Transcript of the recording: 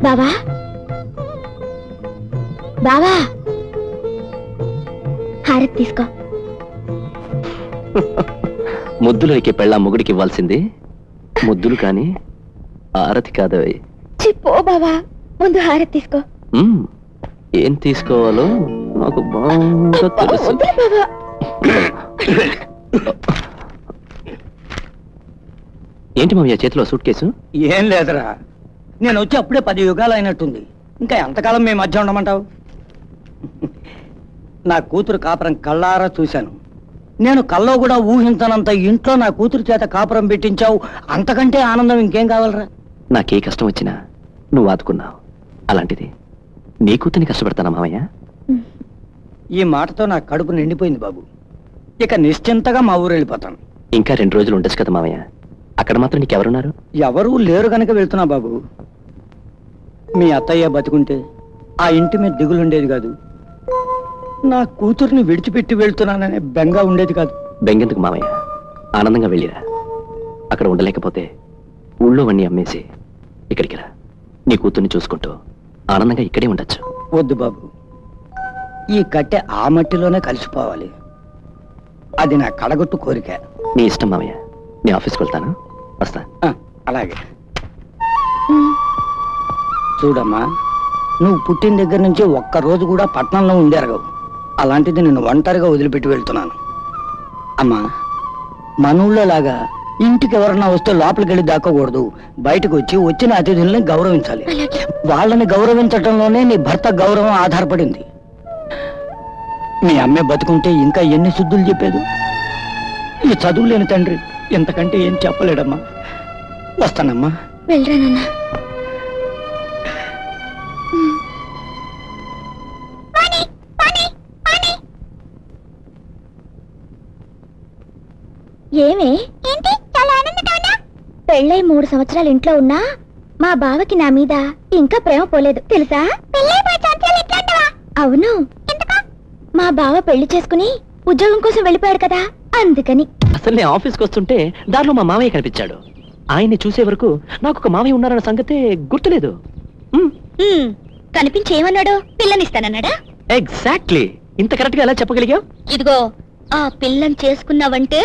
బావా బావా హారతి తీసుకో. ముద్దులోకి పెళ్ళ మొగుడికి ఇవ్వాల్సింది ముద్దులు కాని హారతి కాదు. చిప్పో బావా, ముందు హారతి తీసుకో. ఏం తీసుకోవాలో నాకు బాగా తెలుసు. ఏంటి మామయ్య చేతిలో సూట్ కేసు? ఏం లేదురా, నేను వచ్చి అప్పుడే 10 యుగాలు అయినట్టుంది. ఇంకా ఎంతకాలం మీ మధ్య ఉండమంటావు? నా కూతురు కాపురం కళ్ళారా చూశాను. నేను కల్లో కూడా ఊహించనంత ఇంట్లో నా కూతురు చేత కాపురం పెట్టించావు. అంతకంటే ఆనందం ఇంకేం కావాలరా? నాకే కష్టం వచ్చినా నువ్వు ఆదుకున్నావు. అలాంటిది నీ కూతుర్ని కష్టపెడతానా మామయ్య? ఈ మాటతో నా కడుపు నిండిపోయింది బాబు. ఇక నిశ్చింతగా మా ఊరు వెళ్ళిపోతాను. ఇంకా 2 రోజులు ఉండొచ్చు కదా మామయ్య? అక్కడ మాత్రం నీకెవరున్నారు? ఎవరూ లేరు కనుక వెళ్తున్నా బాబు. మీ అత్తయ్య బతుకుంటే ఆ ఇంటి మీద దిగులుండేది కాదు. నా కూతుర్ని విడిచిపెట్టి వెళ్తున్నాననే బెంగ ఉండేది కాదు. బెంగెందుకు మామయ్య, ఆనందంగా వెళ్ళిరా. అక్కడ ఉండలేకపోతే ఊళ్ళో వన్నీ అమ్మేసి ఇక్కడికి రా. నీ కూతుర్ని చూసుకుంటూ ఆనందంగా ఇక్కడే ఉండొచ్చు. వద్దు బాబు, ఈ కట్టె ఆ మట్టిలోనే కలిసిపోవాలి. అది నా కడగొట్టు కోరిక. నీ ఇష్టం మామయ్య, నీ ఆఫీస్కి వెళ్తాను, వస్తా. అలాగే. చూడమ్మా, నువ్వు పుట్టిన దగ్గర నుంచి ఒక్కరోజు కూడా పట్టణంలో ఉండేరగవు. అలాంటిది నేను ఒంటరిగా వదిలిపెట్టి వెళ్తున్నాను. అమ్మా, మన ఊళ్ళో లాగా ఇంటికి ఎవరన్నా వస్తే లోపలికి వెళ్ళి దాక్కకూడదు. బయటకు వచ్చి వచ్చిన అతిథుల్ని గౌరవించాలి. వాళ్ళని గౌరవించటంలోనే నీ భర్త గౌరవం ఆధారపడింది. మీ అమ్మే బతుకుంటే ఇంకా ఎన్ని శుద్ధులు చెప్పేది. ఈ చదువు లేని తండ్రి ఎంతకంటే ఏం చెప్పలేడమ్మా. వస్తానమ్మా. వెళ్ళరానన్నా. ఏమే పెళ్ళై 3 సంవత్సరాలు ఇంట్లో ఉన్నా మా బావకి నా మీద ఇంకా ప్రేమ పోలేదు తెలుసా? అవును, మా బావ పెళ్లి చేసుకుని ఉద్యోగం కోసం వెళ్ళిపోయాడు కదా, అందుకని. అసలు నేను ఆఫీస్కి వస్తుంటే దారిలో మా మామయ్య కనిపించాడు. ఆయన్ని చూసే వరకు నాకు ఒక మామయ్య ఉన్నారన్న సంగతే గుర్తులేదు. కనిపించి ఏమన్నాడు? పిల్లనిస్తానన్నాడా? ఎగ్జాక్ట్లీ. ఇంత కరెక్ట్ గా ఎలా చెప్పగలిగావు? ఇదిగో, ఆ పిల్లని చేసుకున్నావంటే